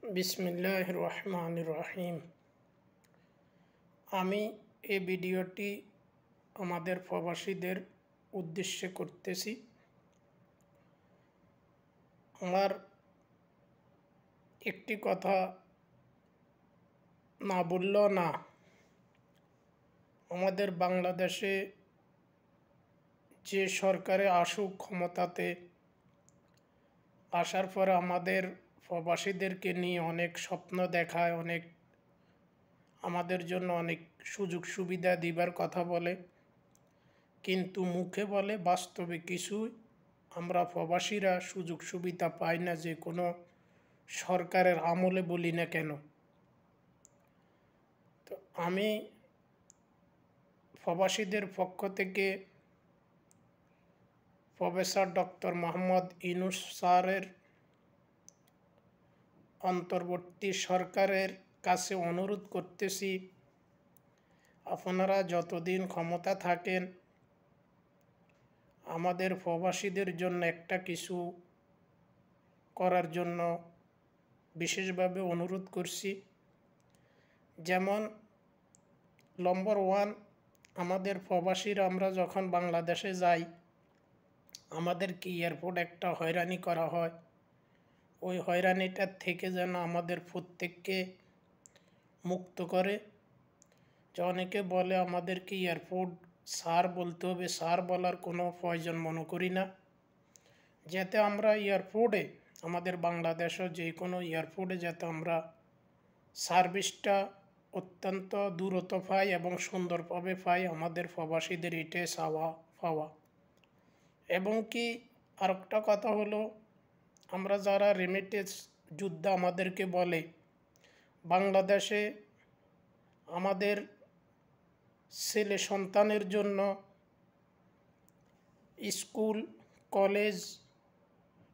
বিসমিল্লাহির রহমানির রহিম। আমি এই ভিডিওটি আমাদের প্রবাসীদের উদ্দেশ্যে করতেছি। আমার একটি কথা না বললেও না, আমাদের বাংলাদেশে যে সরকারে আসুক ক্ষমতাতে, আসার পরে আমাদের প্রবাসীদেরকে নিয়ে অনেক স্বপ্ন দেখায়, আমাদের জন্য অনেক সুযোগ সুবিধা দিবার কথা বলে, কিন্তু মুখে বলে, বাস্তবে কিছুই আমরা প্রবাসীরা সুযোগ সুবিধা পাই না, যে কোনো সরকারের আমলে বলি না কেন। তো আমি প্রবাসীদের পক্ষ থেকে প্রফেসর ডক্টর মোহাম্মদ ইউনূস স্যারের অন্তর্বর্তী সরকারের কাছে অনুরোধ করতেছি, আপনারা যতদিন ক্ষমতা থাকেন আমাদের প্রবাসীদের জন্য একটা কিছু করার জন্য বিশেষভাবে অনুরোধ করছি। যেমন নম্বর 1, আমাদের প্রবাসীরা আমরা যখন বাংলাদেশে যাই আমাদেরকে এয়ারপোর্ট একটা হয়রানি করা হয়। ওই হয়রানিটার থেকে যেন আমাদের প্রত্যেককে মুক্ত করে। যে অনেকে বলে আমাদেরকে এয়ারপোর্ট স্যার বলতে হবে, স্যার বলার কোনো প্রয়োজন মনে করি না। যাতে আমরা এয়ারপোর্টে, আমাদের বাংলাদেশে যে কোনো এয়ারপোর্টে যাতে আমরা সার্ভিসটা অত্যন্ত দ্রুত পাই এবং সুন্দরভাবে পাই, আমাদের প্রবাসীদের এটাই পাওয়া। এবং কি আরেকটা কথা হলো, আমরা যারা রেমিটেন্স যোদ্ধা আমাদেরকে বলে, বাংলাদেশে আমাদের ছেলে সন্তানের জন্য স্কুল, কলেজ,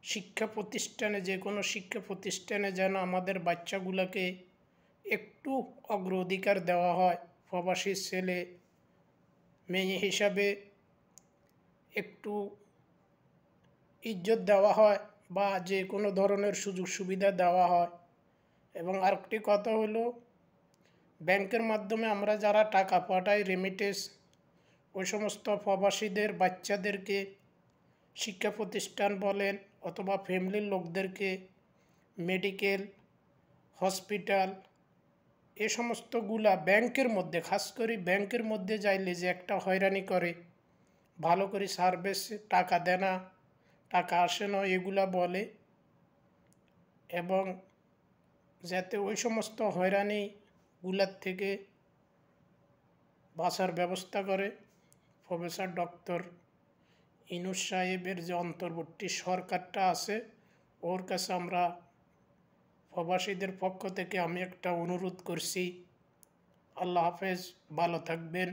শিক্ষা প্রতিষ্ঠানে, যে কোনো শিক্ষা প্রতিষ্ঠানে যেন আমাদের বাচ্চাগুলোকে একটু অগ্রাধিকার দেওয়া হয়, প্রবাসী ছেলে মেয়ে হিসাবে একটু ইজ্জত দেওয়া হয় বা যে কোনো ধরনের সুযোগ সুবিধা দেওয়া হয়। এবং আরেকটি কথা হলো, ব্যাংকের মাধ্যমে আমরা যারা টাকা পাঠাই রেমিটেন্স, ওই সমস্ত প্রবাসীদের বাচ্চাদেরকে শিক্ষা প্রতিষ্ঠান বলেন অথবা ফ্যামিলির লোকদেরকে মেডিকেল, হসপিটাল, এ সমস্তগুলা ব্যাংকের মধ্যে, খাস করে ব্যাংকের মধ্যে যাইলে যে একটা হয়রানি করে, ভালো করে সার্ভিস টাকা দেয় না, টাকা আসে না, এগুলা বলে। এবং যাতে ওই সমস্ত হয়রানিগুলার থেকে বাঁচার ব্যবস্থা করে প্রফেসর ডক্টর ইউনূস সাহেবের যে অন্তর্বর্তী সরকারটা আছে, ওর কাছে আমরা প্রবাসীদের পক্ষ থেকে আমি একটা অনুরোধ করছি। আল্লাহ হাফেজ, ভালো থাকবেন।